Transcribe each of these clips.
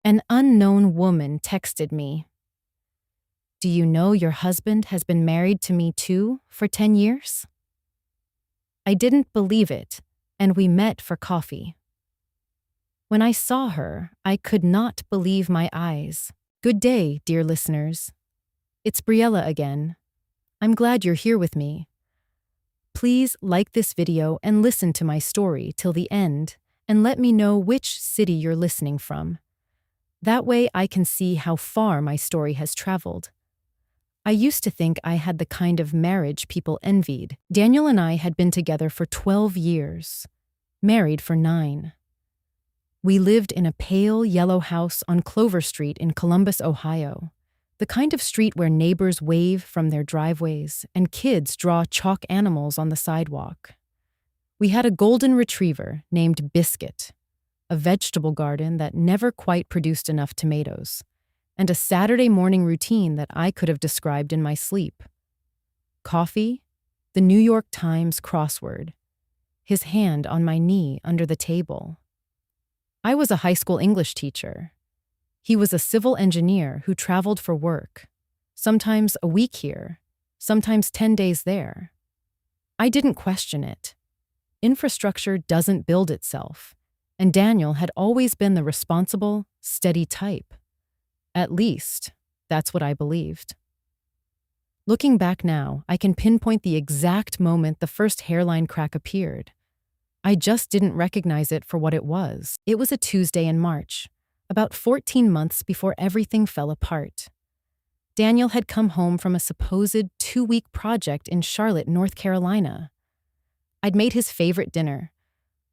An unknown woman texted me. Do you know your husband has been married to me too for 10 years? I didn't believe it, and we met for coffee. When I saw her, I could not believe my eyes. Good day, dear listeners. It's Briella again. I'm glad you're here with me. Please like this video and listen to my story till the end, and let me know which city you're listening from. That way I can see how far my story has traveled. I used to think I had the kind of marriage people envied. Daniel and I had been together for 12 years, married for 9. We lived in a pale yellow house on Clover Street in Columbus, Ohio, the kind of street where neighbors wave from their driveways and kids draw chalk animals on the sidewalk. We had a golden retriever named Biscuit, a vegetable garden that never quite produced enough tomatoes, and a Saturday morning routine that I could have described in my sleep. Coffee, the New York Times crossword, his hand on my knee under the table. I was a high school English teacher. He was a civil engineer who traveled for work, sometimes a week here, sometimes 10 days there. I didn't question it. Infrastructure doesn't build itself, and Daniel had always been the responsible, steady type. At least, that's what I believed. Looking back now, I can pinpoint the exact moment the first hairline crack appeared. I just didn't recognize it for what it was. It was a Tuesday in March, about 14 months before everything fell apart. Daniel had come home from a supposed 2-week project in Charlotte, North Carolina. I'd made his favorite dinner,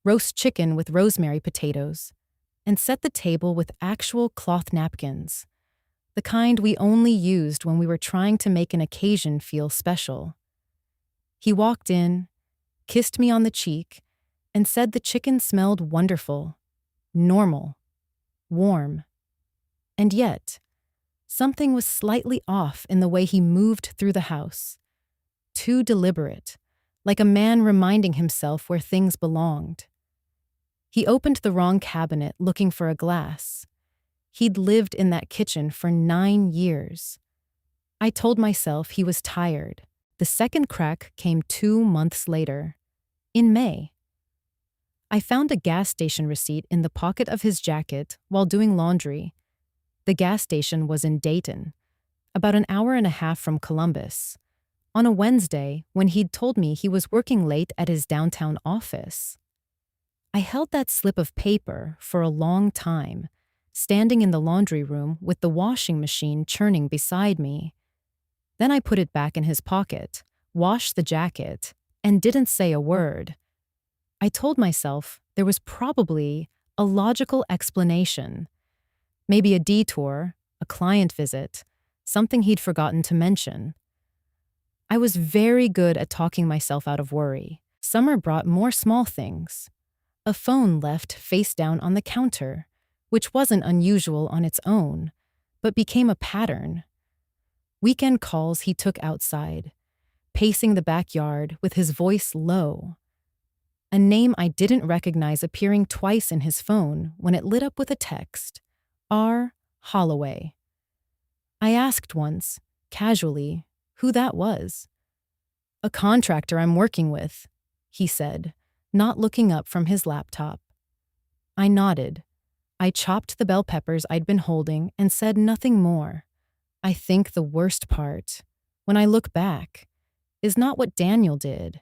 roast chicken with rosemary potatoes, and set the table with actual cloth napkins, the kind we only used when we were trying to make an occasion feel special. He walked in, kissed me on the cheek, and said the chicken smelled wonderful, normal, warm. And yet, something was slightly off in the way he moved through the house, too deliberate, like a man reminding himself where things belonged. He opened the wrong cabinet looking for a glass. He'd lived in that kitchen for 9 years. I told myself he was tired. The second crack came 2 months later, in May. I found a gas station receipt in the pocket of his jacket while doing laundry. The gas station was in Dayton, about an hour and a half from Columbus, on a Wednesday when he'd told me he was working late at his downtown office. I held that slip of paper for a long time, standing in the laundry room with the washing machine churning beside me. Then I put it back in his pocket, washed the jacket, and didn't say a word. I told myself there was probably a logical explanation. Maybe a detour, a client visit, something he'd forgotten to mention. I was very good at talking myself out of worry. Summer brought more small things. A phone left face down on the counter, which wasn't unusual on its own, but became a pattern. Weekend calls he took outside, pacing the backyard with his voice low. A name I didn't recognize appearing twice in his phone when it lit up with a text, R. Holloway. I asked once, casually, who that was. A contractor I'm working with, he said, not looking up from his laptop. I nodded. I chopped the bell peppers I'd been holding and said nothing more. I think the worst part, when I look back, is not what Daniel did.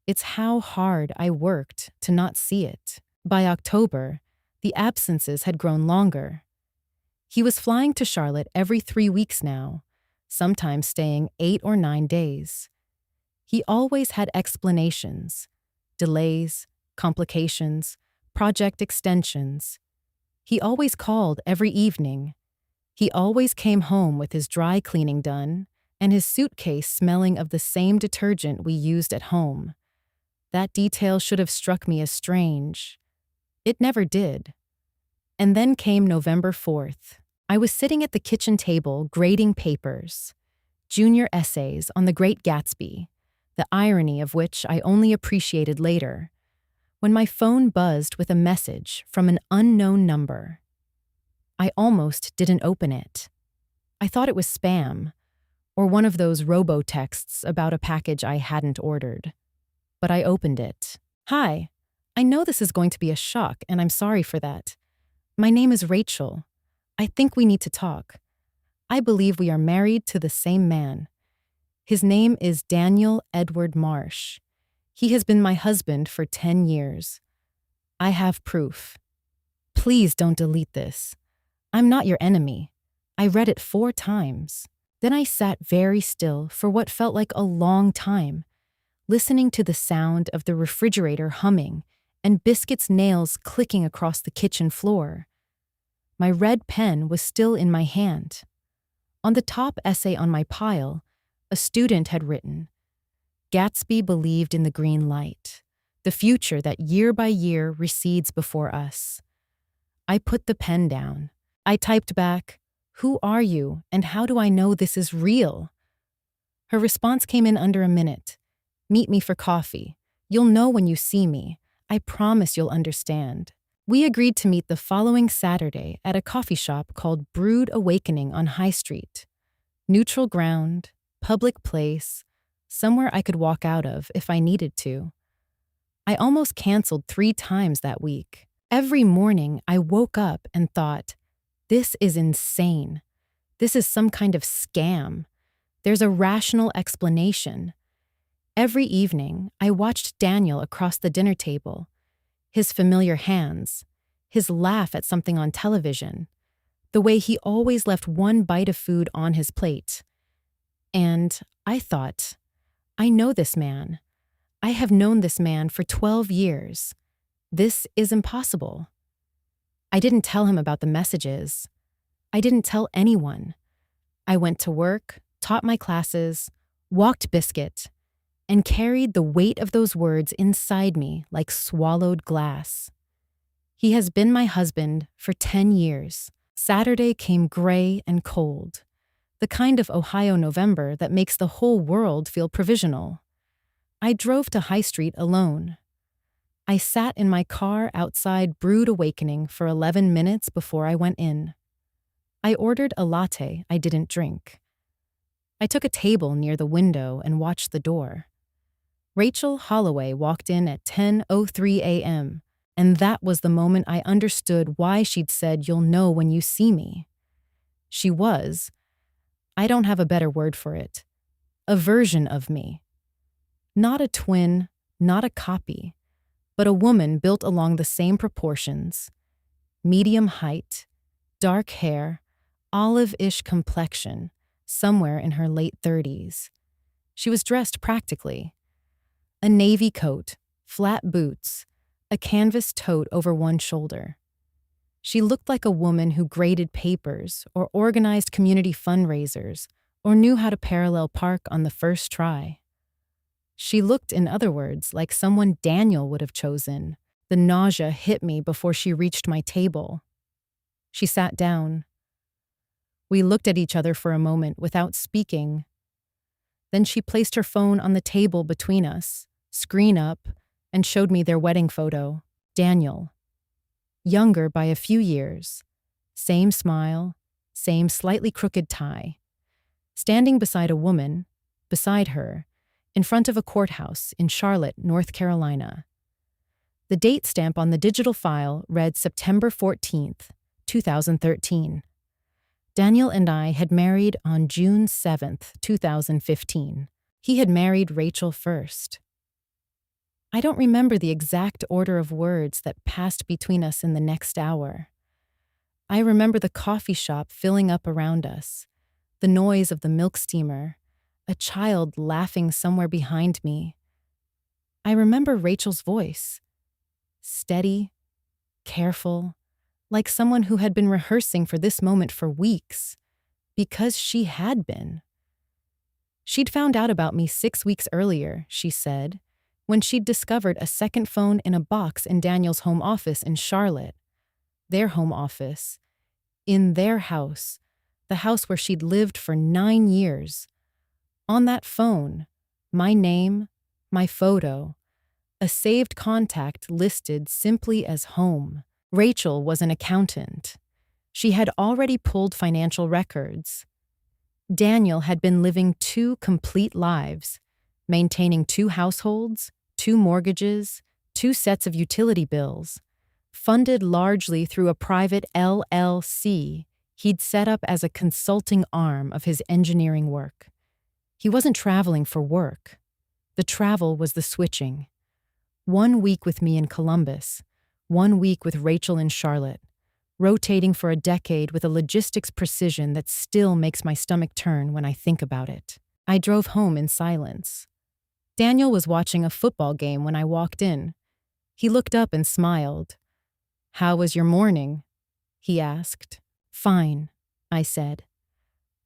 It's how hard I worked to not see it. By October, the absences had grown longer. He was flying to Charlotte every 3 weeks now, sometimes staying 8 or 9 days. He always had explanations, delays, complications, project extensions. He always called every evening. He always came home with his dry cleaning done and his suitcase smelling of the same detergent we used at home. That detail should have struck me as strange. It never did. And then came November 4th. I was sitting at the kitchen table grading papers, junior essays on the Great Gatsby, the irony of which I only appreciated later, when my phone buzzed with a message from an unknown number. I almost didn't open it. I thought it was spam, or one of those robo-texts about a package I hadn't ordered. But I opened it. Hi, I know this is going to be a shock, and I'm sorry for that. My name is Rachel. I think we need to talk. I believe we are married to the same man. His name is Daniel Edward Marsh. He has been my husband for 10 years. I have proof. Please don't delete this. I'm not your enemy. I read it 4 times. Then I sat very still for what felt like a long time, listening to the sound of the refrigerator humming and Biscuit's nails clicking across the kitchen floor. My red pen was still in my hand. On the top essay on my pile, a student had written, "Gatsby believed in the green light, the future that year by year recedes before us." I put the pen down. I typed back, "Who are you, and how do I know this is real?" Her response came in under a minute. "Meet me for coffee. You'll know when you see me. I promise you'll understand." We agreed to meet the following Saturday at a coffee shop called Brood Awakening on High Street. Neutral ground, public place, somewhere I could walk out of if I needed to. I almost canceled 3 times that week. Every morning I woke up and thought, this is insane. This is some kind of scam. There's a rational explanation. Every evening, I watched Daniel across the dinner table, his familiar hands, his laugh at something on television, the way he always left one bite of food on his plate. And I thought, I know this man. I have known this man for 12 years. This is impossible. I didn't tell him about the messages. I didn't tell anyone. I went to work, taught my classes, walked Biscuit, and carried the weight of those words inside me like swallowed glass. He has been my husband for 10 years. Saturday came gray and cold, the kind of Ohio November that makes the whole world feel provisional. I drove to High Street alone. I sat in my car outside Brood Awakening for 11 minutes before I went in. I ordered a latte I didn't drink. I took a table near the window and watched the door. Rachel Holloway walked in at 10:03 a.m., and that was the moment I understood why she'd said, "You'll know when you see me." She was, I don't have a better word for it, a version of me. Not a twin, not a copy, but a woman built along the same proportions. Medium height, dark hair, olive-ish complexion, somewhere in her late 30s. She was dressed practically. A navy coat, flat boots, a canvas tote over one shoulder. She looked like a woman who graded papers or organized community fundraisers or knew how to parallel park on the first try. She looked, in other words, like someone Daniel would have chosen. The nausea hit me before she reached my table. She sat down. We looked at each other for a moment without speaking. Then she placed her phone on the table between us, screen up, and showed me their wedding photo. Daniel. Younger by a few years. Same smile, same slightly crooked tie. Standing beside a woman, beside her, in front of a courthouse in Charlotte, North Carolina. The date stamp on the digital file read September 14th, 2013. Daniel and I had married on June 7th, 2015. He had married Rachel first. I don't remember the exact order of words that passed between us in the next hour. I remember the coffee shop filling up around us, the noise of the milk steamer, a child laughing somewhere behind me. I remember Rachel's voice, steady, careful, like someone who had been rehearsing for this moment for weeks, because she had been. She'd found out about me 6 weeks earlier, she said, when she'd discovered a second phone in a box in Daniel's home office in Charlotte. Their home office. In their house. The house where she'd lived for 9 years. On that phone, my name, my photo, a saved contact listed simply as home. Rachel was an accountant. She had already pulled financial records. Daniel had been living 2 complete lives, maintaining 2 households, 2 mortgages, 2 sets of utility bills, funded largely through a private LLC he'd set up as a consulting arm of his engineering work. He wasn't traveling for work. The travel was the switching. 1 week with me in Columbus, 1 week with Rachel in Charlotte, rotating for a decade with a logistics precision that still makes my stomach turn when I think about it. I drove home in silence. Daniel was watching a football game when I walked in. He looked up and smiled. "How was your morning?" he asked. "Fine," I said.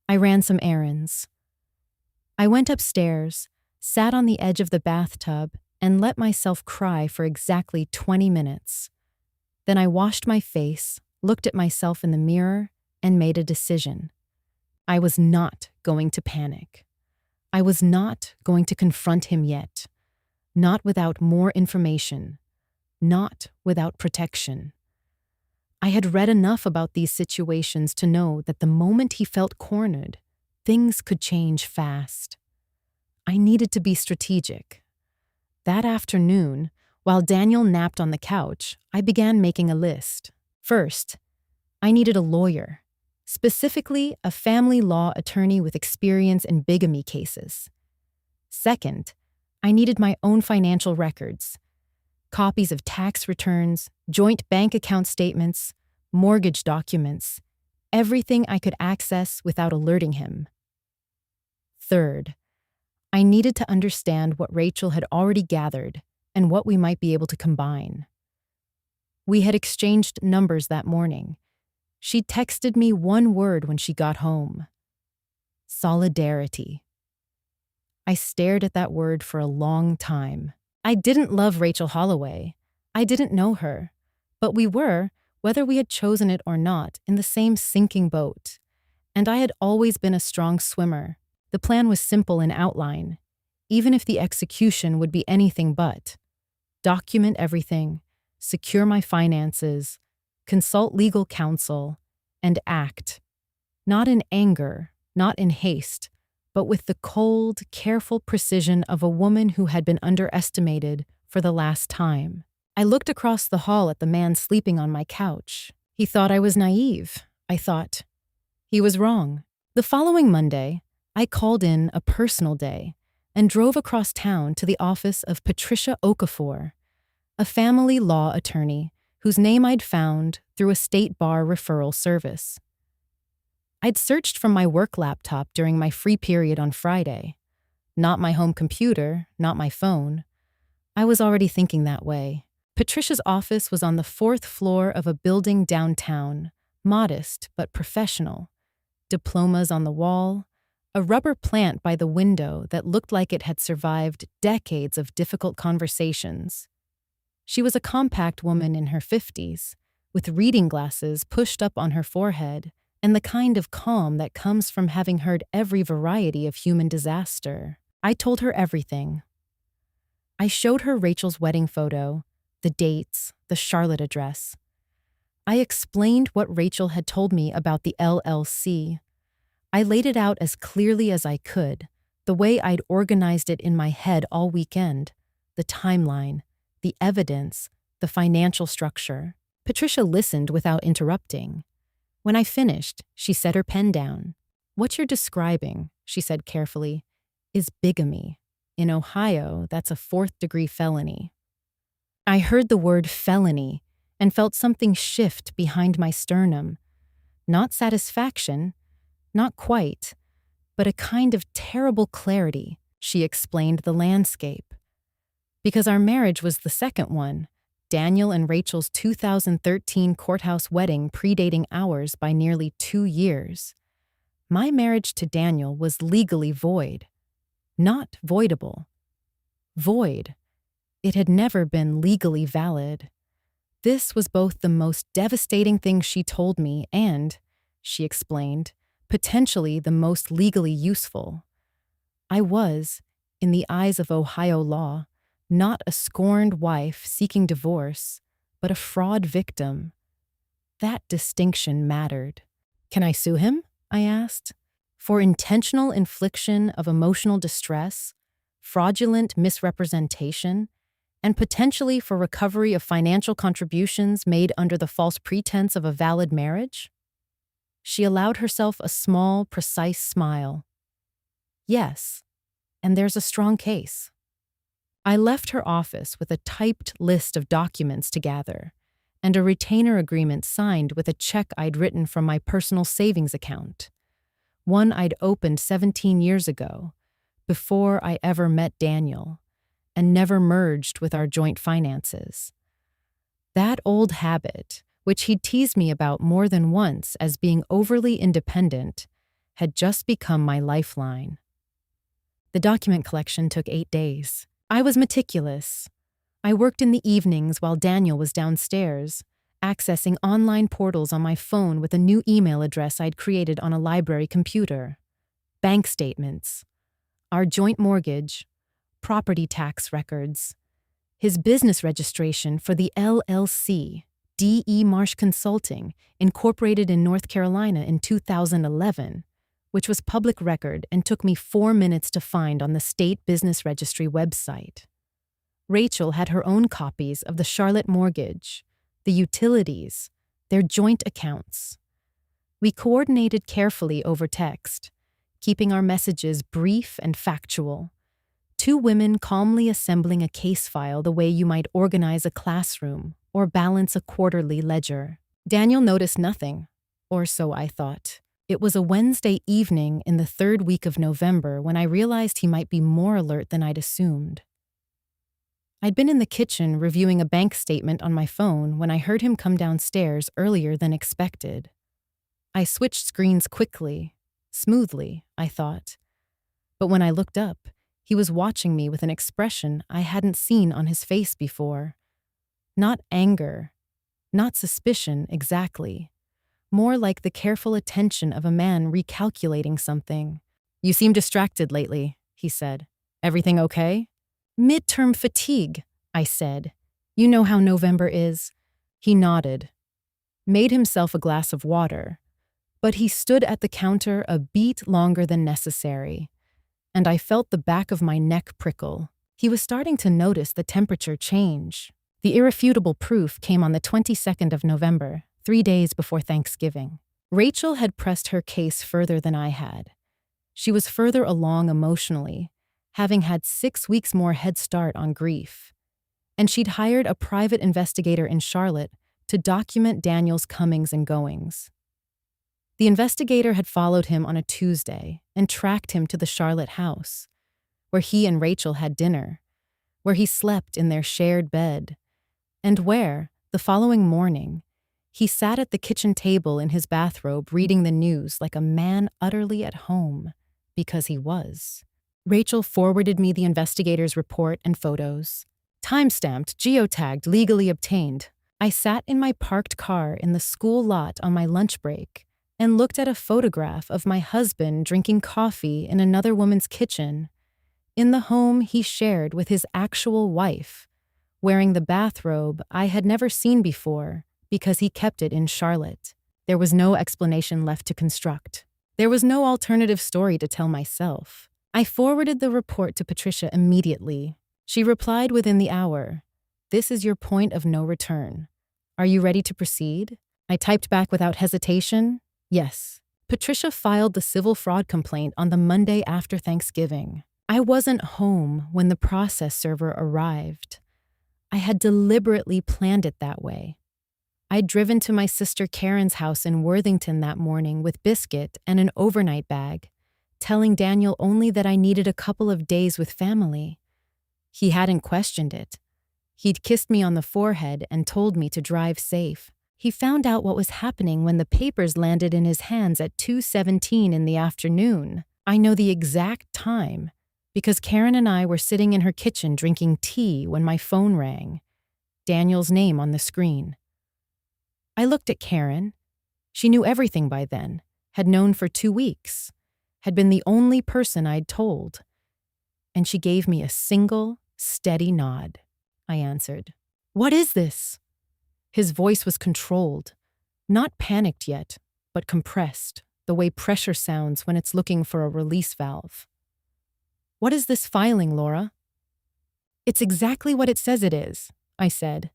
I ran some errands. I went upstairs, sat on the edge of the bathtub, and let myself cry for exactly 20 minutes. Then I washed my face, looked at myself in the mirror, and made a decision. I was not going to panic. I was not going to confront him yet. Not without more information. Not without protection. I had read enough about these situations to know that the moment he felt cornered, things could change fast. I needed to be strategic. That afternoon, while Daniel napped on the couch, I began making a list. First, I needed a lawyer, specifically a family law attorney with experience in bigamy cases. Second, I needed my own financial records, copies of tax returns, joint bank account statements, mortgage documents, everything I could access without alerting him. Third, I needed to understand what Rachel had already gathered and what we might be able to combine. We had exchanged numbers that morning. She texted me 1 word when she got home. Solidarity. I stared at that word for a long time. I didn't love Rachel Holloway. I didn't know her. But we were, whether we had chosen it or not, in the same sinking boat. And I had always been a strong swimmer. The plan was simple in outline, even if the execution would be anything but. Document everything, secure my finances, consult legal counsel, and act. Not in anger, not in haste, but with the cold, careful precision of a woman who had been underestimated for the last time. I looked across the hall at the man sleeping on my couch. He thought I was naive, I thought. He was wrong. The following Monday, I called in a personal day and drove across town to the office of Patricia Okafor, a family law attorney whose name I'd found through a state bar referral service. I'd searched from my work laptop during my free period on Friday. Not my home computer, not my phone. I was already thinking that way. Patricia's office was on the 4th floor of a building downtown, modest but professional. Diplomas on the wall, a rubber plant by the window that looked like it had survived decades of difficult conversations. She was a compact woman in her 50s, with reading glasses pushed up on her forehead, and the kind of calm that comes from having heard every variety of human disaster. I told her everything. I showed her Rachel's wedding photo, the dates, the Charlotte address. I explained what Rachel had told me about the LLC. I laid it out as clearly as I could, the way I'd organized it in my head all weekend, the timeline, the evidence, the financial structure. Patricia listened without interrupting. When I finished, she set her pen down. "What you're describing," she said carefully, "is bigamy. In Ohio, that's a 4th-degree felony." I heard the word felony and felt something shift behind my sternum. Not satisfaction, not quite, but a kind of terrible clarity. She explained the landscape. Because our marriage was the second one, Daniel and Rachel's 2013 courthouse wedding predating ours by nearly 2 years. My marriage to Daniel was legally void. Not voidable. Void. It had never been legally valid. This was both the most devastating thing she told me and, she explained, potentially the most legally useful. I was, in the eyes of Ohio law, not a scorned wife seeking divorce, but a fraud victim. That distinction mattered. Can I sue him? I asked. For intentional infliction of emotional distress, fraudulent misrepresentation, and potentially for recovery of financial contributions made under the false pretense of a valid marriage? She allowed herself a small, precise smile. Yes, and there's a strong case. I left her office with a typed list of documents to gather and a retainer agreement signed with a check I'd written from my personal savings account, one I'd opened 17 years ago, before I ever met Daniel, and never merged with our joint finances. That old habit, which he'd teased me about more than once as being overly independent, had just become my lifeline. The document collection took 8 days. I was meticulous. I worked in the evenings while Daniel was downstairs, accessing online portals on my phone with a new email address I'd created on a library computer. Bank statements, our joint mortgage, property tax records, his business registration for the LLC, D.E. Marsh Consulting, incorporated in North Carolina in 2011, which was public record and took me 4 minutes to find on the State Business Registry website. Rachel had her own copies of the Charlotte mortgage, the utilities, their joint accounts. We coordinated carefully over text, keeping our messages brief and factual. 2 women calmly assembling a case file the way you might organize a classroom or balance a quarterly ledger. Daniel noticed nothing, or so I thought. It was a Wednesday evening in the 3rd week of November when I realized he might be more alert than I'd assumed. I'd been in the kitchen reviewing a bank statement on my phone when I heard him come downstairs earlier than expected. I switched screens quickly, smoothly, I thought. But when I looked up, he was watching me with an expression I hadn't seen on his face before. Not anger, not suspicion exactly. More like the careful attention of a man recalculating something. "You seem distracted lately," he said. "Everything okay?" "Midterm fatigue," I said. "You know how November is." He nodded, made himself a glass of water, but he stood at the counter a beat longer than necessary, and I felt the back of my neck prickle. He was starting to notice the temperature change. The irrefutable proof came on the 22nd of November, 3 days before Thanksgiving. Rachel had pressed her case further than I had. She was further along emotionally, having had 6 weeks more head start on grief. And she'd hired a private investigator in Charlotte to document Daniel's comings and goings. The investigator had followed him on a Tuesday and tracked him to the Charlotte house, where he and Rachel had dinner, where he slept in their shared bed, and where, the following morning, he sat at the kitchen table in his bathrobe reading the news like a man utterly at home, because he was. Rachel forwarded me the investigator's report and photos. Time-stamped, geotagged, legally obtained. I sat in my parked car in the school lot on my lunch break and looked at a photograph of my husband drinking coffee in another woman's kitchen, in the home he shared with his actual wife, wearing the bathrobe I had never seen before because he kept it in Charlotte. There was no explanation left to construct. There was no alternative story to tell myself. I forwarded the report to Patricia immediately. She replied within the hour, "This is your point of no return. Are you ready to proceed?" I typed back without hesitation, "Yes." Patricia filed the civil fraud complaint on the Monday after Thanksgiving. I wasn't home when the process server arrived. I had deliberately planned it that way. I'd driven to my sister Karen's house in Worthington that morning with biscuit and an overnight bag, telling Daniel only that I needed a couple of days with family. He hadn't questioned it. He'd kissed me on the forehead and told me to drive safe. He found out what was happening when the papers landed in his hands at 2:17 in the afternoon. I know the exact time because Karen and I were sitting in her kitchen drinking tea when my phone rang. Daniel's name on the screen. I looked at Karen. She knew everything by then, had known for 2 weeks, had been the only person I'd told. And she gave me a single, steady nod. I answered, "What is this?" His voice was controlled, Not panicked yet, but compressed, the way pressure sounds when it's looking for a release valve. "What is this filing, Laura?" "It's exactly what it says it is," I said.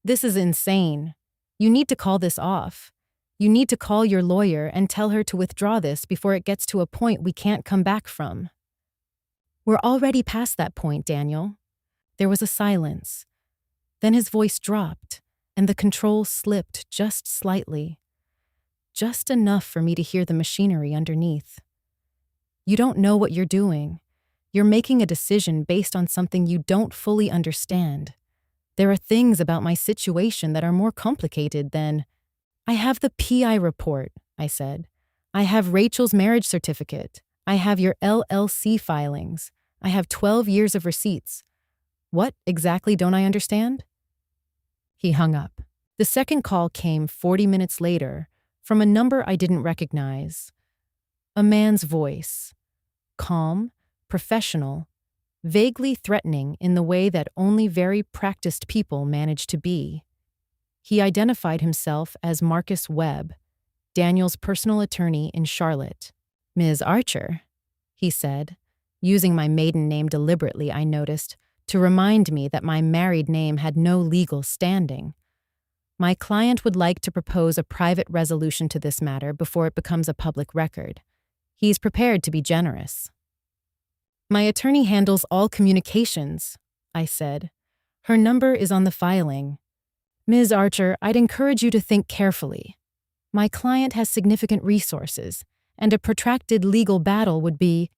"This is insane. You need to call this off. You need to call your lawyer and tell her to withdraw this before it gets to a point we can't come back from." "We're already past that point, Daniel." There was a silence. Then his voice dropped, and the control slipped just slightly. Just enough for me to hear the machinery underneath. "You don't know what you're doing. You're making a decision based on something you don't fully understand. There are things about my situation that are more complicated than—" "I have the PI report," I said. "I have Rachel's marriage certificate. I have your LLC filings. I have 12 years of receipts. What exactly don't I understand?" He hung up. The second call came 40 minutes later from a number I didn't recognize. A man's voice. Calm, professional, vaguely threatening in the way that only very practiced people manage to be. He identified himself as Marcus Webb, Daniel's personal attorney in Charlotte. "Ms. Archer," he said, using my maiden name deliberately, I noticed, to remind me that my married name had no legal standing. "My client would like to propose a private resolution to this matter before it becomes a public record. He's prepared to be generous." "My attorney handles all communications," I said. "Her number is on the filing. Ms. Archer, I'd encourage you to think carefully. My client has significant resources, and a protracted legal battle would be—"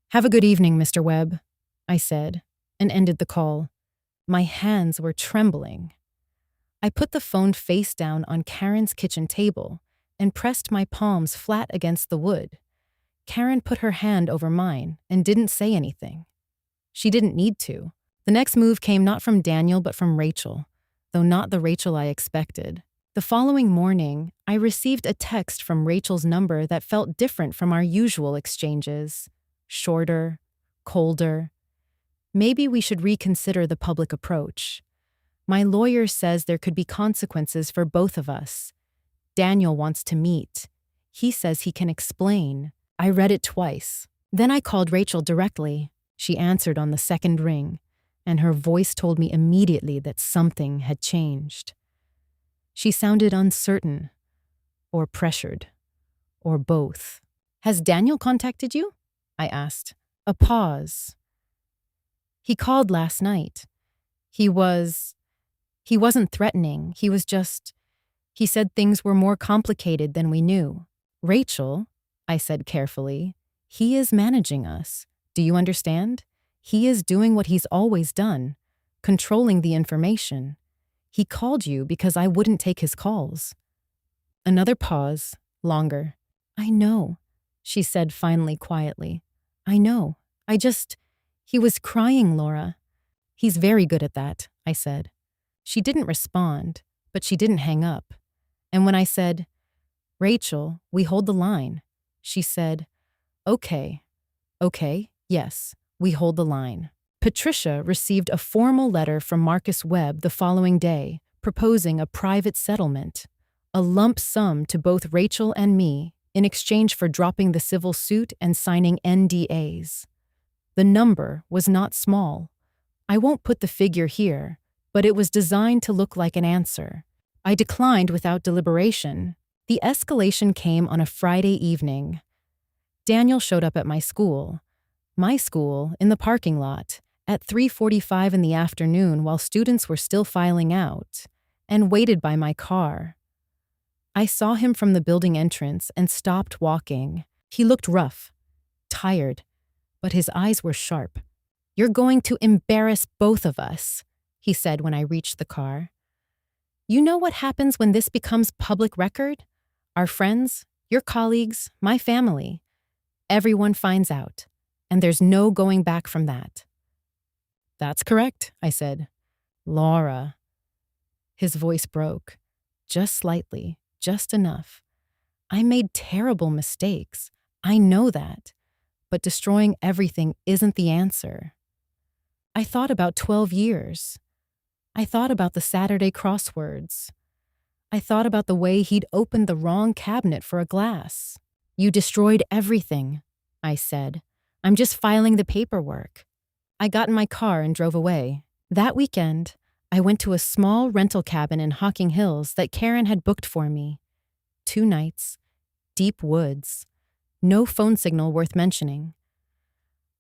"Have a good evening, Mr. Webb," I said, and ended the call. My hands were trembling. I put the phone face down on Karen's kitchen table and pressed my palms flat against the wood. Karen put her hand over mine and didn't say anything. She didn't need to. The next move came not from Daniel but from Rachel, though not the Rachel I expected. The following morning, I received a text from Rachel's number that felt different from our usual exchanges. Shorter, colder. Maybe we should reconsider the public approach. My lawyer says there could be consequences for both of us. Daniel wants to meet. He says he can explain. I read it twice. Then I called Rachel directly. She answered on the second ring, and her voice told me immediately that something had changed. She sounded uncertain, or pressured, or both. "Has Daniel contacted you?" I asked. A pause. "He called last night. He wasn't threatening. He said things were more complicated than we knew." "Rachel," I said carefully, "he is managing us. Do you understand? He is doing what he's always done, controlling the information. He called you because I wouldn't take his calls." Another pause, longer. "I know," she said finally quietly. "I know. He was crying, Laura." "He's very good at that," I said. She didn't respond, but she didn't hang up. And when I said, "Rachel, we hold the line," she said, Okay, yes, we hold the line." Patricia received a formal letter from Marcus Webb the following day, proposing a private settlement, a lump sum to both Rachel and me in exchange for dropping the civil suit and signing NDAs. The number was not small. I won't put the figure here, but it was designed to look like an answer. I declined without deliberation. The escalation came on a Friday evening. Daniel showed up at my school in the parking lot, at 3:45 in the afternoon while students were still filing out, and waited by my car. I saw him from the building entrance and stopped walking. He looked rough, tired, but his eyes were sharp. "You're going to embarrass both of us," he said when I reached the car. "You know what happens when this becomes public record? Our friends, your colleagues, my family. Everyone finds out, and there's no going back from that." "That's correct," I said. "Laura." His voice broke, just slightly, just enough. I made terrible mistakes. I know that. But destroying everything isn't the answer. I thought about 12 years. I thought about the Saturday crosswords. I thought about the way he'd opened the wrong cabinet for a glass. "You destroyed everything," I said. "I'm just filing the paperwork." I got in my car and drove away. That weekend, I went to a small rental cabin in Hocking Hills that Karen had booked for me. 2 nights, deep woods, no phone signal worth mentioning.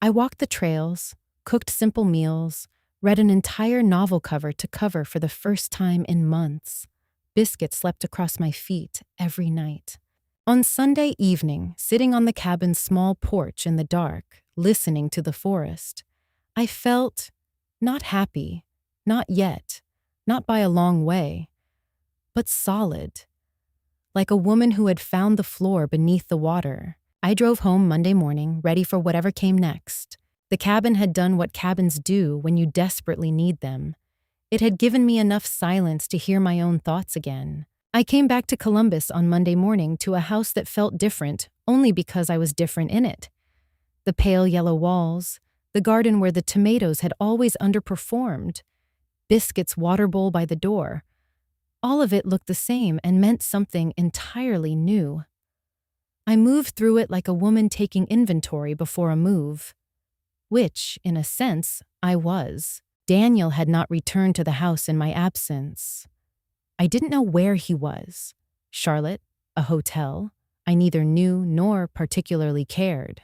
I walked the trails, cooked simple meals, read an entire novel cover to cover for the first time in months. Biscuits slept across my feet every night. On Sunday evening, sitting on the cabin's small porch in the dark, listening to the forest, I felt not happy, not yet, not by a long way, but solid, like a woman who had found the floor beneath the water. I drove home Monday morning, ready for whatever came next. The cabin had done what cabins do when you desperately need them. It had given me enough silence to hear my own thoughts again. I came back to Columbus on Monday morning to a house that felt different only because I was different in it. The pale yellow walls, the garden where the tomatoes had always underperformed, Biscuit's water bowl by the door. All of it looked the same and meant something entirely new. I moved through it like a woman taking inventory before a move. Which, in a sense, I was. Daniel had not returned to the house in my absence. I didn't know where he was. Charlotte, a hotel. I neither knew nor particularly cared.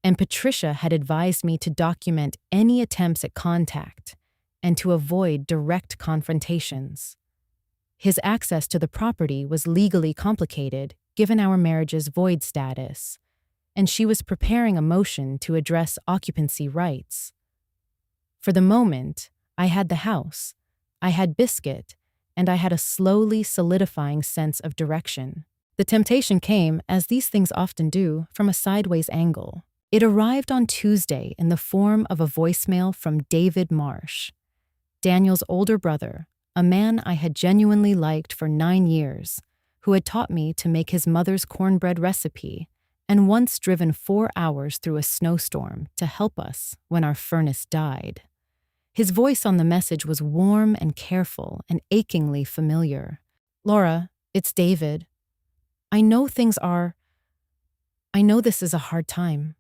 And Patricia had advised me to document any attempts at contact and to avoid direct confrontations. His access to the property was legally complicated given our marriage's void status, and she was preparing a motion to address occupancy rights. For the moment, I had the house, I had Biscuit, and I had a slowly solidifying sense of direction. The temptation came, as these things often do, from a sideways angle. It arrived on Tuesday in the form of a voicemail from David Marsh, Daniel's older brother, a man I had genuinely liked for 9 years, who had taught me to make his mother's cornbread recipe and once driven 4 hours through a snowstorm to help us when our furnace died. His voice on the message was warm and careful and achingly familiar. "Laura, it's David. I know this is a hard time.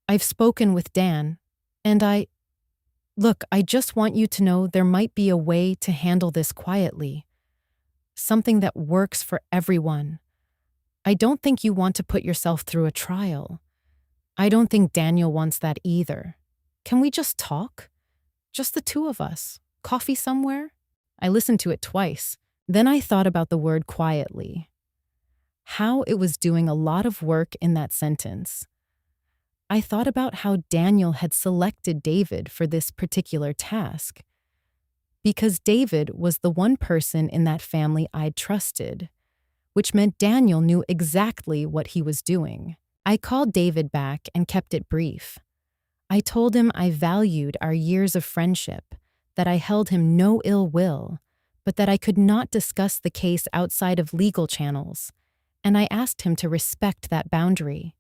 I've spoken with Dan, and Look, I just want you to know there might be a way to handle this quietly. Something that works for everyone. I don't think you want to put yourself through a trial. I don't think Daniel wants that either. Can we just talk? Just the 2 of us. Coffee somewhere?" I listened to it twice. Then I thought about the word quietly. How it was doing a lot of work in that sentence. I thought about how Daniel had selected David for this particular task. Because David was the one person in that family I'd trusted, which meant Daniel knew exactly what he was doing. I called David back and kept it brief. I told him I valued our years of friendship, that I held him no ill will, but that I could not discuss the case outside of legal channels, and I asked him to respect that boundary.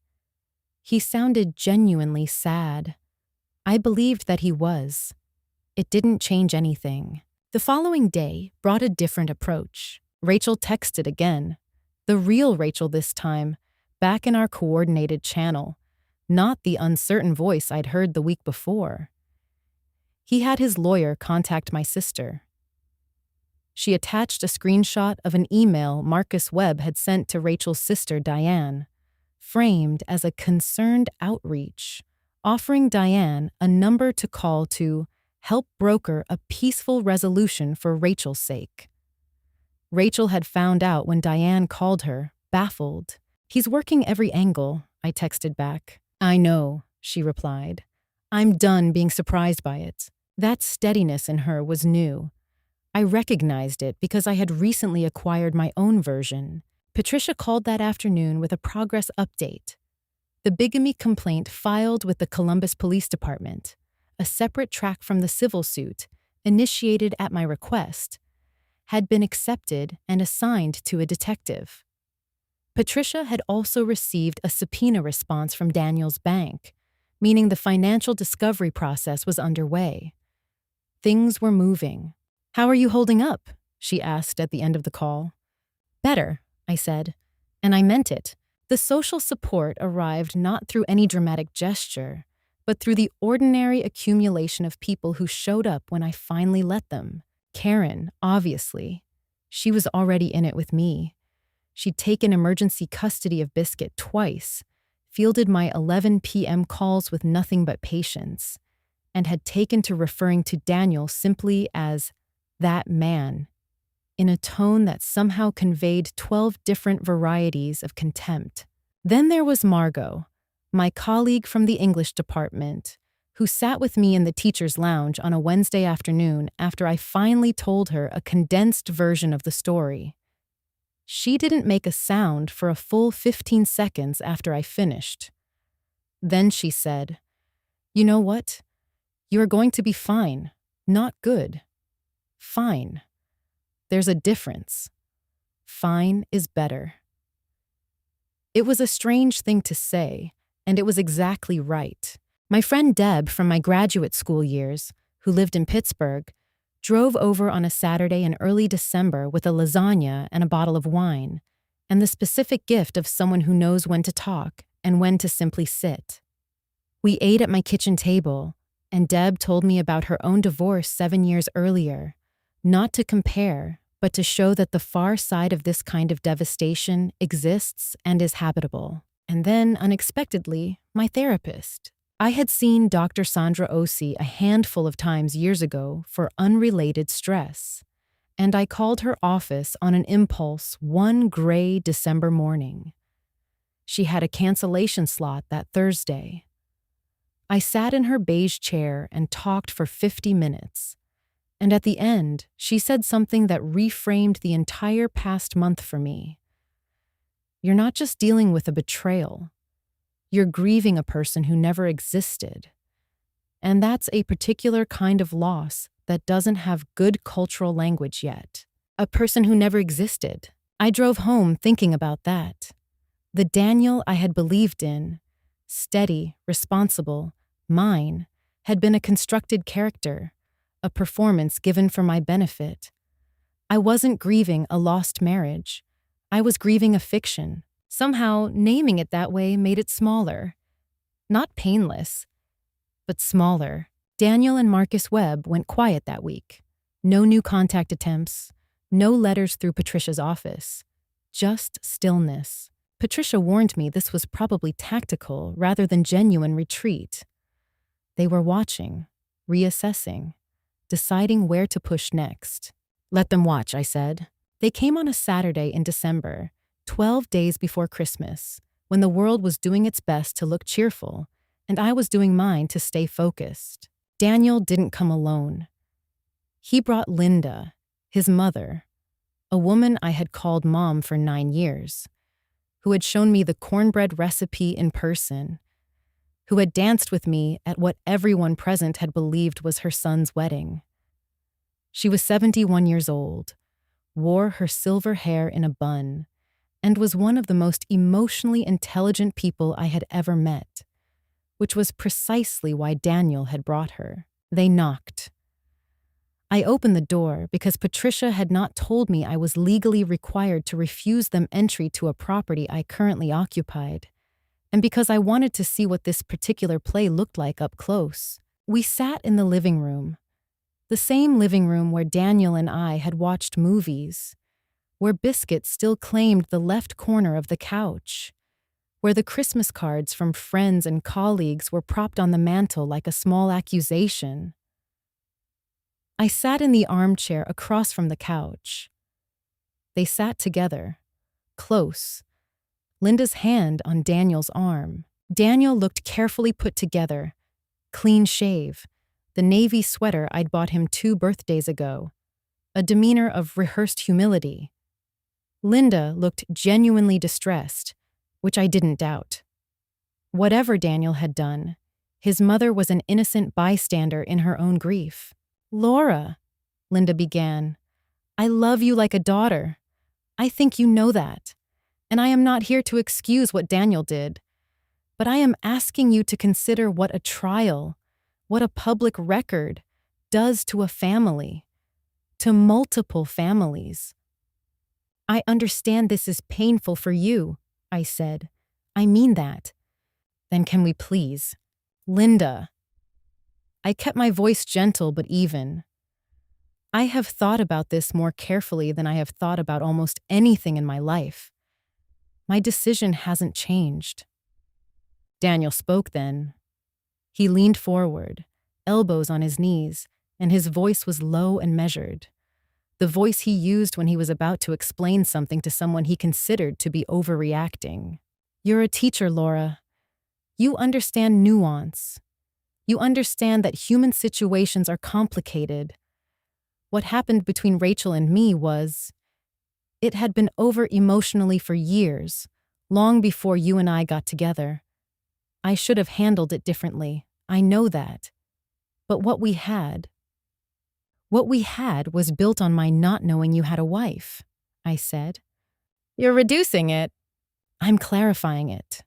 He sounded genuinely sad. I believed that he was. It didn't change anything. The following day brought a different approach. Rachel texted again. The real Rachel this time, back in our coordinated channel, not the uncertain voice I'd heard the week before. He had his lawyer contact my sister. She attached a screenshot of an email Marcus Webb had sent to Rachel's sister, Diane, framed as a concerned outreach, offering Diane a number to call to help broker a peaceful resolution for Rachel's sake. Rachel had found out when Diane called her, baffled. "He's working every angle," I texted back. "I know," she replied. "I'm done being surprised by it." That steadiness in her was new. I recognized it because I had recently acquired my own version. Patricia called that afternoon with a progress update. The bigamy complaint filed with the Columbus Police Department, a separate track from the civil suit, initiated at my request, had been accepted and assigned to a detective. Patricia had also received a subpoena response from Daniel's bank, meaning the financial discovery process was underway. Things were moving. "How are you holding up?" she asked at the end of the call. Better, I said, and I meant it. The social support arrived not through any dramatic gesture, but through the ordinary accumulation of people who showed up when I finally let them. Karen, obviously. She was already in it with me. She'd taken emergency custody of Biscuit twice, fielded my 11 p.m. calls with nothing but patience, and had taken to referring to Daniel simply as that man, in a tone that somehow conveyed 12 different varieties of contempt. Then there was Margot, my colleague from the English department, who sat with me in the teacher's lounge on a Wednesday afternoon after I finally told her a condensed version of the story. She didn't make a sound for a full 15 seconds after I finished. Then she said, "You know what? You are going to be fine, not good. Fine. There's a difference. Fine is better." It was a strange thing to say, and it was exactly right. My friend Deb from my graduate school years, who lived in Pittsburgh, drove over on a Saturday in early December with a lasagna and a bottle of wine, and the specific gift of someone who knows when to talk and when to simply sit. We ate at my kitchen table, and Deb told me about her own divorce 7 years earlier, not to compare, but to show that the far side of this kind of devastation exists and is habitable. And then, unexpectedly, my therapist. I had seen Dr. Sandra Osi a handful of times years ago for unrelated stress, and I called her office on an impulse one gray December morning. She had a cancellation slot that Thursday. I sat in her beige chair and talked for 50 minutes, and at the end, she said something that reframed the entire past month for me. You're not just dealing with a betrayal. You're grieving a person who never existed. And that's a particular kind of loss that doesn't have good cultural language yet. A person who never existed. I drove home thinking about that. The Daniel I had believed in, steady, responsible, mine, had been a constructed character, a performance given for my benefit. I wasn't grieving a lost marriage. I was grieving a fiction. Somehow, naming it that way made it smaller. Not painless, but smaller. Daniel and Marcus Webb went quiet that week. No new contact attempts, no letters through Patricia's office. Just stillness. Patricia warned me this was probably tactical rather than genuine retreat. They were watching, reassessing, deciding where to push next. Let them watch, I said. They came on a Saturday in December, 12 days before Christmas, when the world was doing its best to look cheerful, and I was doing mine to stay focused. Daniel didn't come alone. He brought Linda, his mother, a woman I had called Mom for 9 years, who had shown me the cornbread recipe in person, who had danced with me at what everyone present had believed was her son's wedding. She was 71 years old, wore her silver hair in a bun, and was one of the most emotionally intelligent people I had ever met, which was precisely why Daniel had brought her. They knocked. I opened the door because Patricia had not told me I was legally required to refuse them entry to a property I currently occupied, and because I wanted to see what this particular play looked like up close. We sat in the living room, the same living room where Daniel and I had watched movies, where Biscuit still claimed the left corner of the couch, where the Christmas cards from friends and colleagues were propped on the mantel like a small accusation. I sat in the armchair across from the couch. They sat together, close, Linda's hand on Daniel's arm. Daniel looked carefully put together, clean shave, the navy sweater I'd bought him 2 birthdays ago, a demeanor of rehearsed humility. Linda looked genuinely distressed, which I didn't doubt. Whatever Daniel had done, his mother was an innocent bystander in her own grief. "Laura," Linda began, "I love you like a daughter. I think you know that. And I am not here to excuse what Daniel did. But I am asking you to consider what a trial, what a public record, does to a family. to multiple families. I understand this is painful for you, I said. I mean that. Then can we please? Linda. I kept my voice gentle but even. I have thought about this more carefully than I have thought about almost anything in my life. My decision hasn't changed. Daniel spoke then. He leaned forward, elbows on his knees, and his voice was low and measured. The voice he used when he was about to explain something to someone he considered to be overreacting. You're a teacher, Laura. You understand nuance. You understand that human situations are complicated. What happened between Rachel and me was, it had been over emotionally for years, long before you and I got together. I should have handled it differently. I know that. But what we had was built on my not knowing you had a wife, I said. You're reducing it. I'm clarifying it.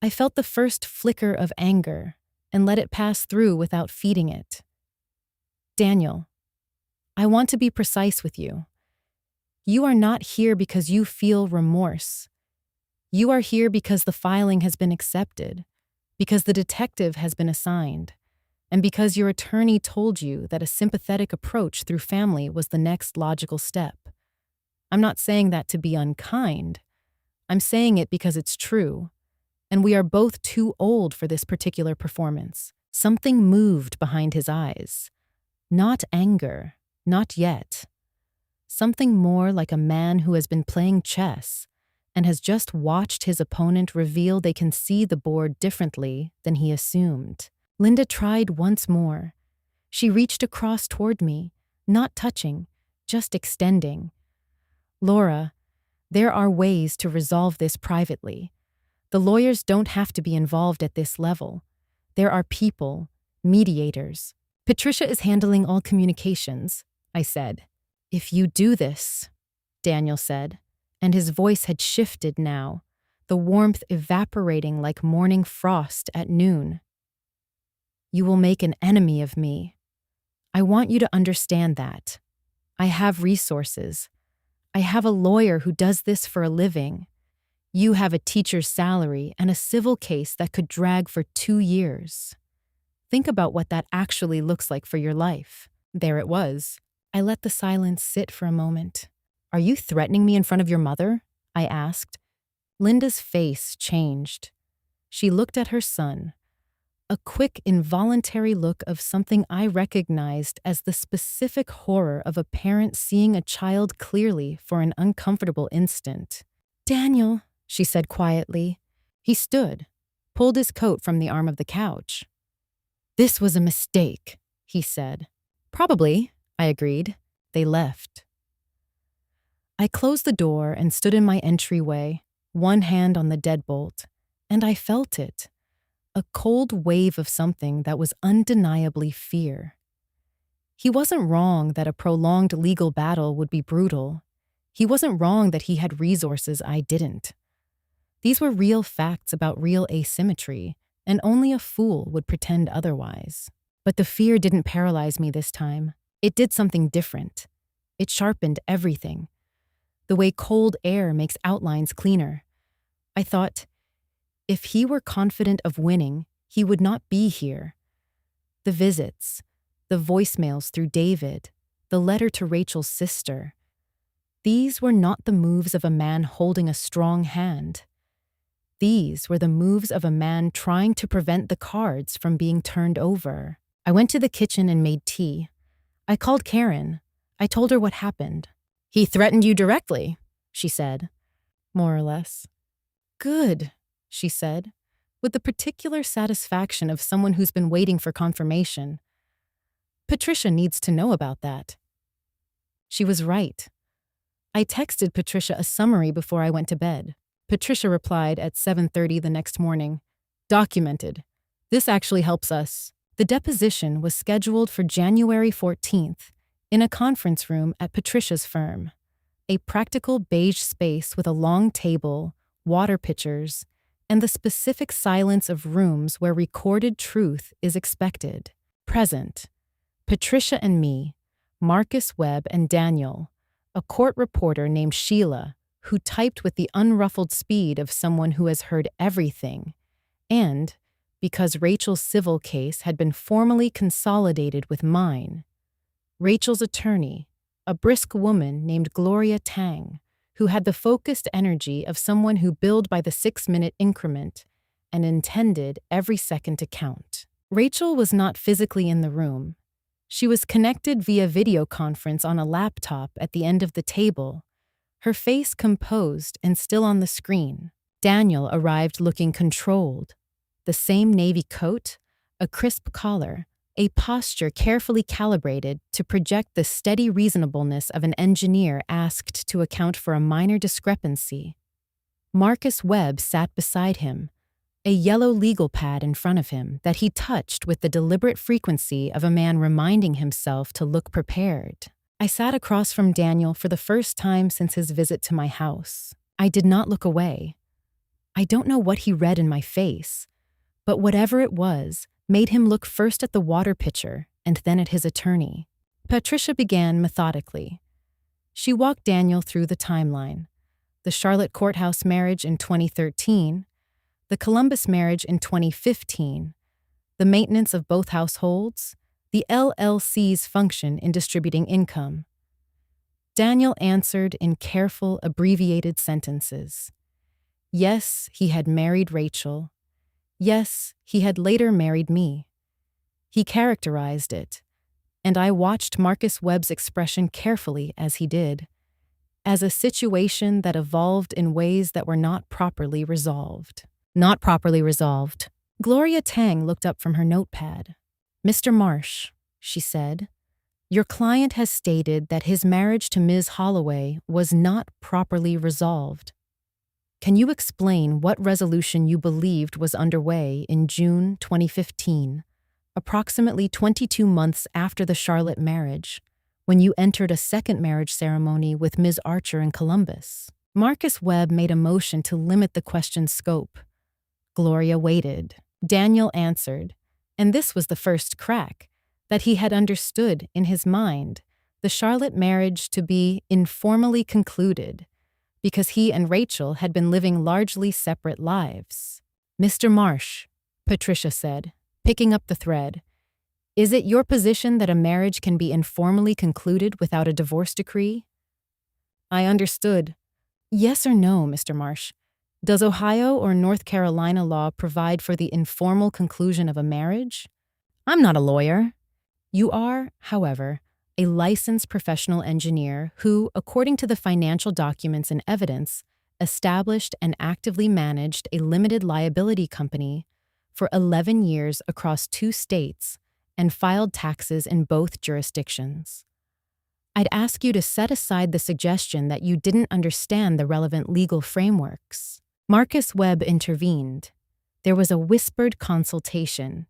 I felt the first flicker of anger and let it pass through without feeding it. Daniel, I want to be precise with you. You are not here because you feel remorse. You are here because the filing has been accepted, because the detective has been assigned, and because your attorney told you that a sympathetic approach through family was the next logical step. I'm not saying that to be unkind. I'm saying it because it's true, and we are both too old for this particular performance. Something moved behind his eyes. Not anger, not yet. Something more like a man who has been playing chess and has just watched his opponent reveal they can see the board differently than he assumed. Linda tried once more. She reached across toward me, not touching, just extending. Laura, there are ways to resolve this privately. The lawyers don't have to be involved at this level. There are people, mediators. Patricia is handling all communications, I said. If you do this, Daniel said, and his voice had shifted now, the warmth evaporating like morning frost at noon. You will make an enemy of me. I want you to understand that. I have resources. I have a lawyer who does this for a living. You have a teacher's salary and a civil case that could drag for 2 years. Think about what that actually looks like for your life. There it was. I let the silence sit for a moment. Are you threatening me in front of your mother? I asked. Linda's face changed. She looked at her son. A quick, involuntary look of something I recognized as the specific horror of a parent seeing a child clearly for an uncomfortable instant. Daniel, she said quietly. He stood, pulled his coat from the arm of the couch. This was a mistake, he said. Probably, I agreed. They left. I closed the door and stood in my entryway, one hand on the deadbolt, and I felt it. A cold wave of something that was undeniably fear. He wasn't wrong that a prolonged legal battle would be brutal. He wasn't wrong that he had resources I didn't. These were real facts about real asymmetry, and only a fool would pretend otherwise. But the fear didn't paralyze me this time. It did something different. It sharpened everything. The way cold air makes outlines cleaner. I thought, if he were confident of winning, he would not be here. The visits, the voicemails through David, the letter to Rachel's sister. These were not the moves of a man holding a strong hand. These were the moves of a man trying to prevent the cards from being turned over. I went to the kitchen and made tea. I called Karen. I told her what happened. He threatened you directly, she said. More or less. Good, she said, with the particular satisfaction of someone who's been waiting for confirmation. Patricia needs to know about that. She was right. I texted Patricia a summary before I went to bed. Patricia replied at 7:30 the next morning. Documented. This actually helps us. The deposition was scheduled for January 14th in a conference room at Patricia's firm. A practical beige space with a long table, water pitchers, and the specific silence of rooms where recorded truth is expected. Present. Patricia and me, Marcus Webb and Daniel, a court reporter named Sheila, who typed with the unruffled speed of someone who has heard everything, and, because Rachel's civil case had been formally consolidated with mine, Rachel's attorney, a brisk woman named Gloria Tang, who had the focused energy of someone who billed by the 6-minute increment and intended every second to count. Rachel was not physically in the room. She was connected via video conference on a laptop at the end of the table, her face composed and still on the screen. Daniel arrived looking controlled. The same navy coat, a crisp collar, a posture carefully calibrated to project the steady reasonableness of an engineer asked to account for a minor discrepancy. Marcus Webb sat beside him, a yellow legal pad in front of him that he touched with the deliberate frequency of a man reminding himself to look prepared. I sat across from Daniel for the first time since his visit to my house. I did not look away. I don't know what he read in my face, but whatever it was made him look first at the water pitcher and then at his attorney. Patricia began methodically. She walked Daniel through the timeline: the Charlotte courthouse marriage in 2013, the Columbus marriage in 2015, the maintenance of both households, the LLC's function in distributing income. Daniel answered in careful, abbreviated sentences. Yes, he had married Rachel. Yes, he had later married me. He characterized it, and I watched Marcus Webb's expression carefully as he did, as a situation that evolved in ways that were not properly resolved. Not properly resolved. Gloria Tang looked up from her notepad. Mr. Marsh, she said, your client has stated that his marriage to Ms. Holloway was not properly resolved. Can you explain what resolution you believed was underway in June 2015, approximately 22 months after the Charlotte marriage, when you entered a second marriage ceremony with Ms. Archer in Columbus? Marcus Webb made a motion to limit the question's scope. Gloria waited. Daniel answered, and this was the first crack, that he had understood in his mind the Charlotte marriage to be informally concluded, because he and Rachel had been living largely separate lives. Mr. Marsh, Patricia said, picking up the thread, is it your position that a marriage can be informally concluded without a divorce decree? I understood. Yes or no, Mr. Marsh? Does Ohio or North Carolina law provide for the informal conclusion of a marriage? I'm not a lawyer. You are, however, a licensed professional engineer who, according to the financial documents and evidence, established and actively managed a limited liability company for 11 years across 2 states and filed taxes in both jurisdictions. I'd ask you to set aside the suggestion that you didn't understand the relevant legal frameworks. Marcus Webb intervened. There was a whispered consultation.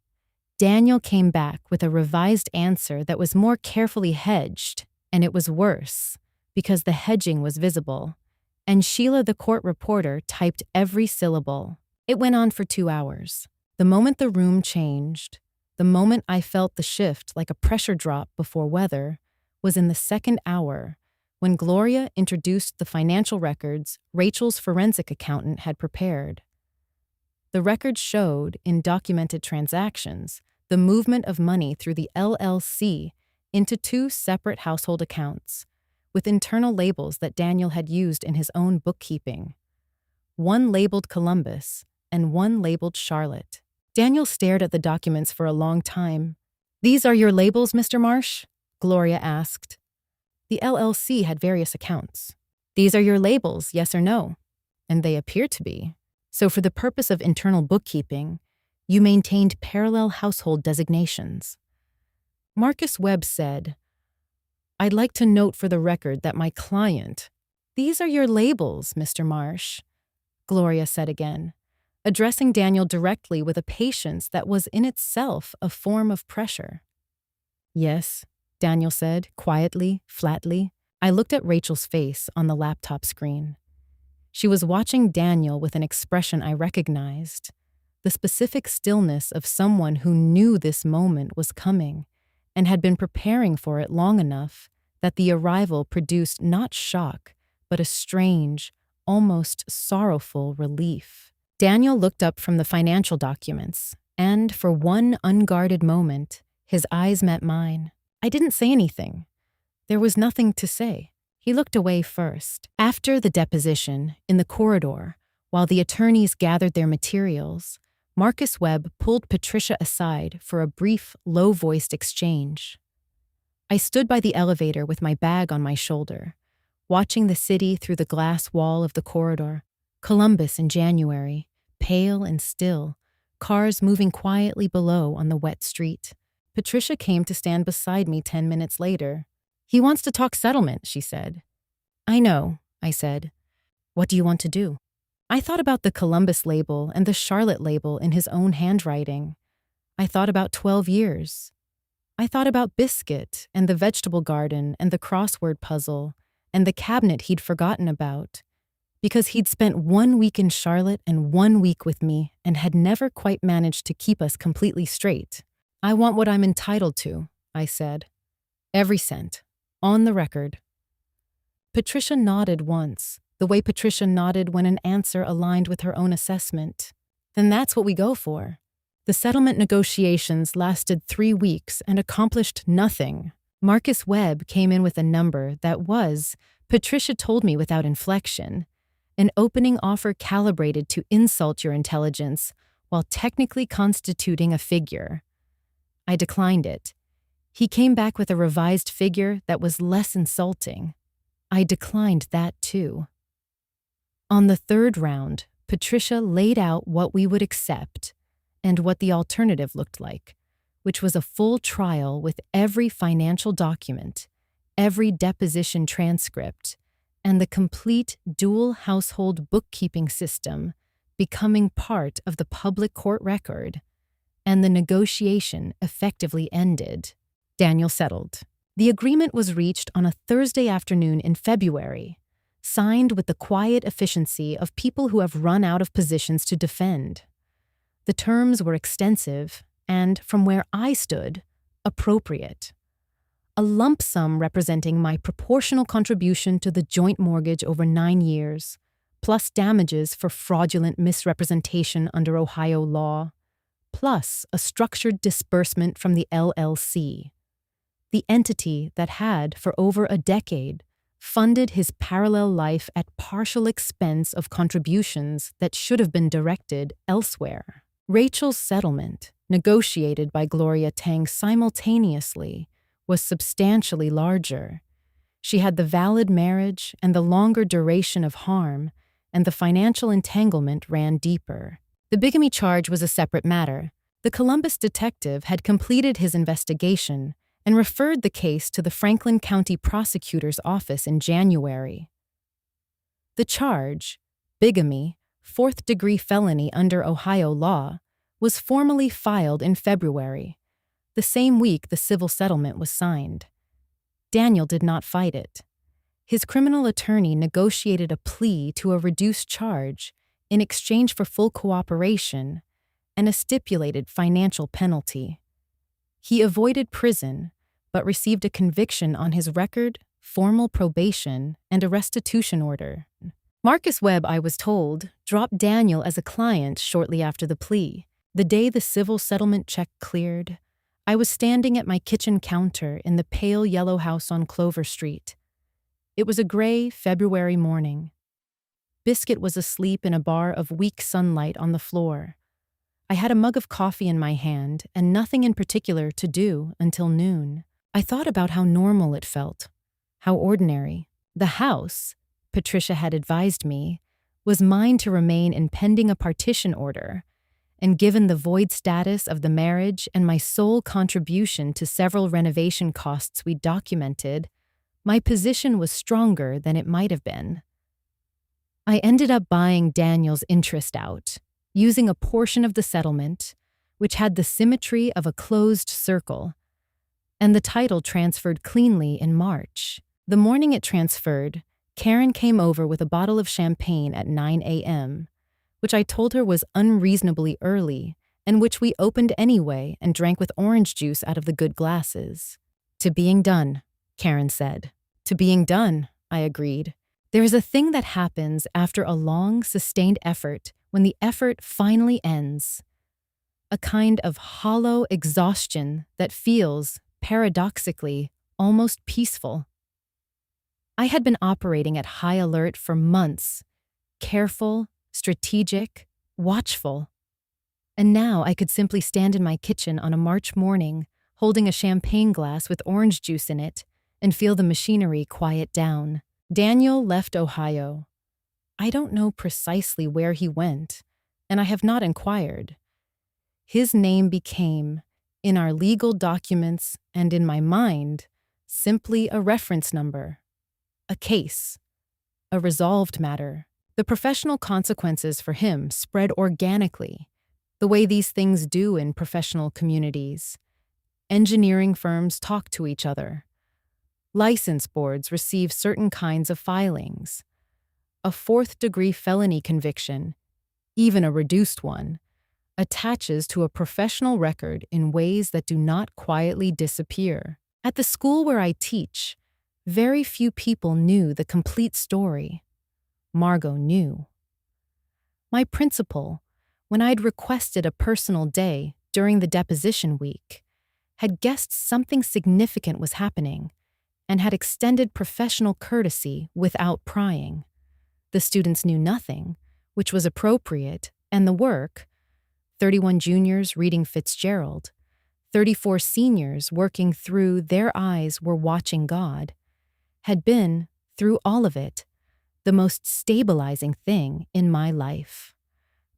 Daniel came back with a revised answer that was more carefully hedged, and it was worse, because the hedging was visible, and Sheila the court reporter typed every syllable. It went on for 2 hours. The moment the room changed, the moment I felt the shift like a pressure drop before weather, was in the 2nd hour, when Gloria introduced the financial records Rachel's forensic accountant had prepared. The records showed, in documented transactions, the movement of money through the LLC into 2 separate household accounts, with internal labels that Daniel had used in his own bookkeeping. One labeled Columbus and one labeled Charlotte. Daniel stared at the documents for a long time. These are your labels, Mr. Marsh? Gloria asked. The LLC had various accounts. These are your labels, yes or no? And they appear to be. So for the purpose of internal bookkeeping, you maintained parallel household designations. Marcus Webb said, I'd like to note for the record that my client— These are your labels, Mr. Marsh, Gloria said again, addressing Daniel directly with a patience that was in itself a form of pressure. Yes, Daniel said, quietly, flatly. I looked at Rachel's face on the laptop screen. She was watching Daniel with an expression I recognized, the specific stillness of someone who knew this moment was coming and had been preparing for it long enough that the arrival produced not shock, but a strange, almost sorrowful relief. Daniel looked up from the financial documents, and for one unguarded moment, his eyes met mine. I didn't say anything. There was nothing to say. He looked away first. After the deposition, in the corridor, while the attorneys gathered their materials, Marcus Webb pulled Patricia aside for a brief, low-voiced exchange. I stood by the elevator with my bag on my shoulder, watching the city through the glass wall of the corridor. Columbus in January, pale and still, cars moving quietly below on the wet street. Patricia came to stand beside me 10 minutes later. "He wants to talk settlement," she said. "I know," I said. "What do you want to do?" I thought about the Columbus label and the Charlotte label in his own handwriting. I thought about 12 years. I thought about Biscuit and the vegetable garden and the crossword puzzle and the cabinet he'd forgotten about, because he'd spent 1 week in Charlotte and 1 week with me and had never quite managed to keep us completely straight. "I want what I'm entitled to," I said. "Every cent. On the record." Patricia nodded once, the way Patricia nodded when an answer aligned with her own assessment. "Then that's what we go for." The settlement negotiations lasted 3 weeks and accomplished nothing. Marcus Webb came in with a number that was, Patricia told me without inflection, an opening offer calibrated to insult your intelligence while technically constituting a figure. I declined it. He came back with a revised figure that was less insulting. I declined that too. On the third round, Patricia laid out what we would accept and what the alternative looked like, which was a full trial with every financial document, every deposition transcript, and the complete dual household bookkeeping system becoming part of the public court record, and the negotiation effectively ended. Daniel settled. The agreement was reached on a Thursday afternoon in February, signed with the quiet efficiency of people who have run out of positions to defend. The terms were extensive and, from where I stood, appropriate. A lump sum representing my proportional contribution to the joint mortgage over 9 years, plus damages for fraudulent misrepresentation under Ohio law, plus a structured disbursement from the LLC, the entity that had, for over a decade, funded his parallel life at partial expense of contributions that should have been directed elsewhere. Rachel's settlement, negotiated by Gloria Tang simultaneously, was substantially larger. She had the valid marriage and the longer duration of harm, and the financial entanglement ran deeper. The bigamy charge was a separate matter. The Columbus detective had completed his investigation and referred the case to the Franklin County Prosecutor's Office in January. The charge, bigamy, 4th-degree felony under Ohio law, was formally filed in February, the same week the civil settlement was signed. Daniel did not fight it. His criminal attorney negotiated a plea to a reduced charge in exchange for full cooperation and a stipulated financial penalty. He avoided prison, but received a conviction on his record, formal probation, and a restitution order. Marcus Webb, I was told, dropped Daniel as a client shortly after the plea. The day the civil settlement check cleared, I was standing at my kitchen counter in the pale yellow house on Clover Street. It was a gray February morning. Biscuit was asleep in a bar of weak sunlight on the floor. I had a mug of coffee in my hand and nothing in particular to do until noon. I thought about how normal it felt, how ordinary. The house, Patricia had advised me, was mine to remain in pending a partition order, and given the void status of the marriage and my sole contribution to several renovation costs we documented, my position was stronger than it might have been. I ended up buying Daniel's interest out, using a portion of the settlement, which had the symmetry of a closed circle, and the title transferred cleanly in March. The morning it transferred, Karen came over with a bottle of champagne at 9 a.m., which I told her was unreasonably early and which we opened anyway and drank with orange juice out of the good glasses. To being done, Karen said. To being done, I agreed. There is a thing that happens after a long, sustained effort when the effort finally ends. A kind of hollow exhaustion that feels, paradoxically, almost peaceful. I had been operating at high alert for months, careful, strategic, watchful. And now I could simply stand in my kitchen on a March morning, holding a champagne glass with orange juice in it, and feel the machinery quiet down. Daniel left Ohio. I don't know precisely where he went, and I have not inquired. His name became, in our legal documents and in my mind, simply a reference number, a case, a resolved matter. The professional consequences for him spread organically, the way these things do in professional communities. Engineering firms talk to each other. License boards receive certain kinds of filings. A fourth-degree felony conviction, even a reduced one, attaches to a professional record in ways that do not quietly disappear. At the school where I teach, very few people knew the complete story. Margot knew. My principal, when I'd requested a personal day during the deposition week, had guessed something significant was happening and had extended professional courtesy without prying. The students knew nothing, which was appropriate, and the work, 31 juniors reading Fitzgerald, 34 seniors working through Their Eyes Were Watching God, had been, through all of it, the most stabilizing thing in my life.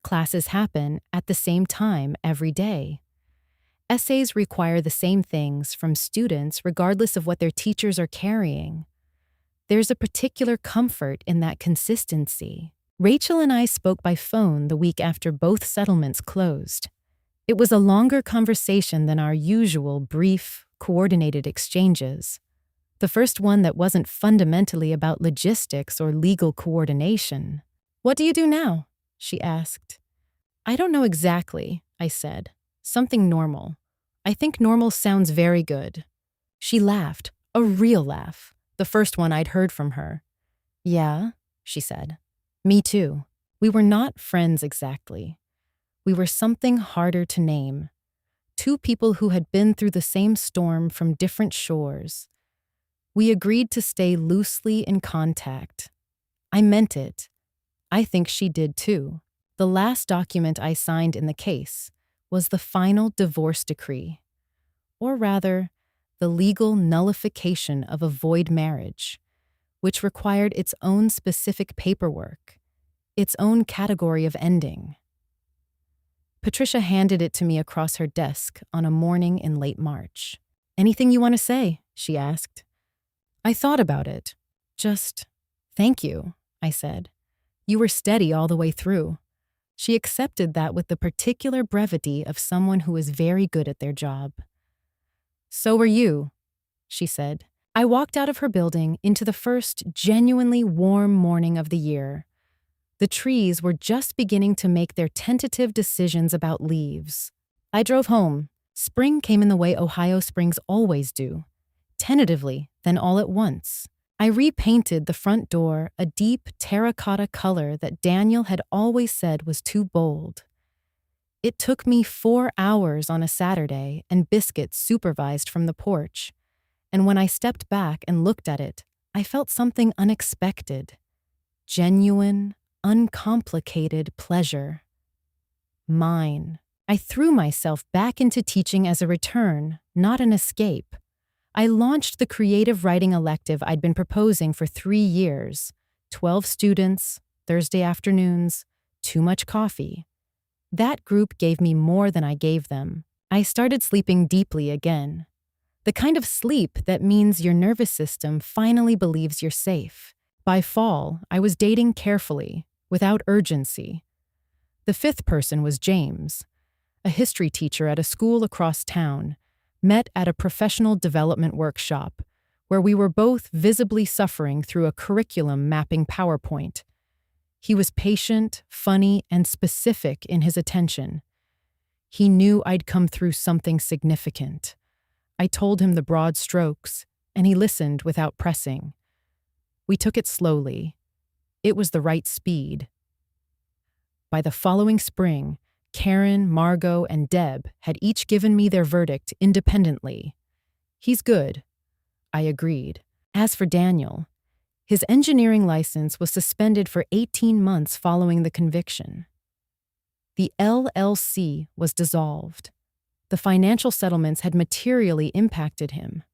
Classes happen at the same time every day. Essays require the same things from students regardless of what their teachers are carrying. There's a particular comfort in that consistency. Rachel and I spoke by phone the week after both settlements closed. It was a longer conversation than our usual brief, coordinated exchanges. The first one that wasn't fundamentally about logistics or legal coordination. "What do you do now?" she asked. "I don't know exactly," I said. "Something normal. I think normal sounds very good." She laughed, a real laugh, the first one I'd heard from her. "Yeah," she said. "Me too. We were not friends exactly. We were something harder to name. Two people who had been through the same storm from different shores. We agreed to stay loosely in contact. I meant it. I think she did too. The last document I signed in the case was the final divorce decree, or rather, the legal nullification of a void marriage, which required its own specific paperwork, its own category of ending. Patricia handed it to me across her desk on a morning in late March. "Anything you want to say?" she asked. I thought about it. Just, "Thank you," I said. "You were steady all the way through." She accepted that with the particular brevity of someone who is very good at their job. "So were you," she said. I walked out of her building into the first genuinely warm morning of the year. The trees were just beginning to make their tentative decisions about leaves. I drove home. Spring came in the way Ohio springs always do. Tentatively, then all at once. I repainted the front door a deep terracotta color that Daniel had always said was too bold. It took me 4 hours on a Saturday and biscuits supervised from the porch. And when I stepped back and looked at it, I felt something unexpected. Genuine, uncomplicated pleasure. Mine. I threw myself back into teaching as a return, not an escape. I launched the creative writing elective I'd been proposing for 3 years. 12 students, Thursday afternoons, too much coffee. That group gave me more than I gave them. I started sleeping deeply again. The kind of sleep that means your nervous system finally believes you're safe. By fall, I was dating carefully, without urgency. The 5th person was James, a history teacher at a school across town, met at a professional development workshop, where we were both visibly suffering through a curriculum mapping PowerPoint. He was patient, funny, and specific in his attention. He knew I'd come through something significant. I told him the broad strokes, and he listened without pressing. We took it slowly. It was the right speed. By the following spring, Karen, Margot, and Deb had each given me their verdict independently. He's good, I agreed. As for Daniel, his engineering license was suspended for 18 months following the conviction. The LLC was dissolved. The financial settlements had materially impacted him.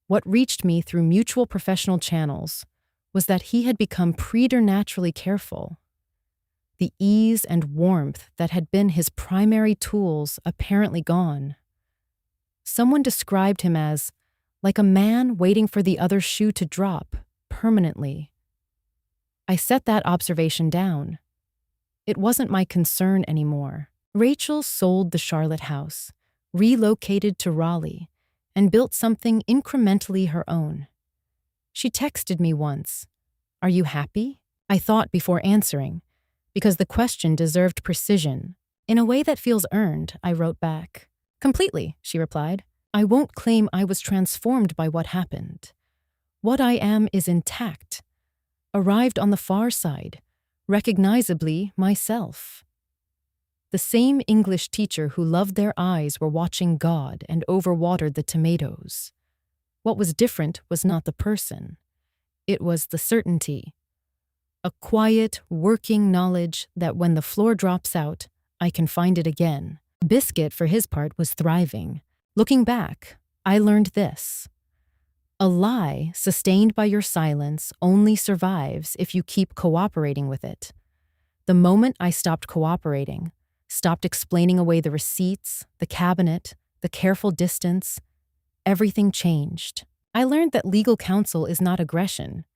What reached me through mutual professional channels was that he had become preternaturally careful. The ease and warmth that had been his primary tools apparently gone. Someone described him as like a man waiting for the other shoe to drop permanently. I set that observation down. It wasn't my concern anymore. Rachel sold the Charlotte house, relocated to Raleigh, and built something incrementally her own. She texted me once, "Are you happy?" I thought before answering, because the question deserved precision. In a way that feels earned, I wrote back. "Completely," she replied. "I won't claim I was transformed by what happened. What I am is intact, arrived on the far side, recognizably myself." The same English teacher who loved their eyes were watching God and overwatered the tomatoes. What was different was not the person. It was the certainty. A quiet, working knowledge that when the floor drops out, I can find it again. Biscuit, for his part, was thriving. Looking back, I learned this. A lie sustained by your silence only survives if you keep cooperating with it. The moment I stopped cooperating, stopped explaining away the receipts, the cabinet, the careful distance, everything changed. I learned that legal counsel is not aggression.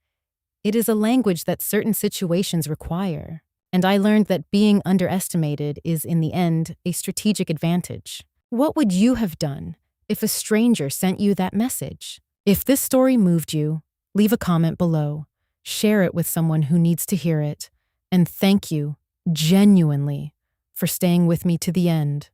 It is a language that certain situations require. And I learned that being underestimated is, in the end, a strategic advantage. What would you have done if a stranger sent you that message? If this story moved you, leave a comment below, share it with someone who needs to hear it, and thank you, genuinely, for staying with me to the end.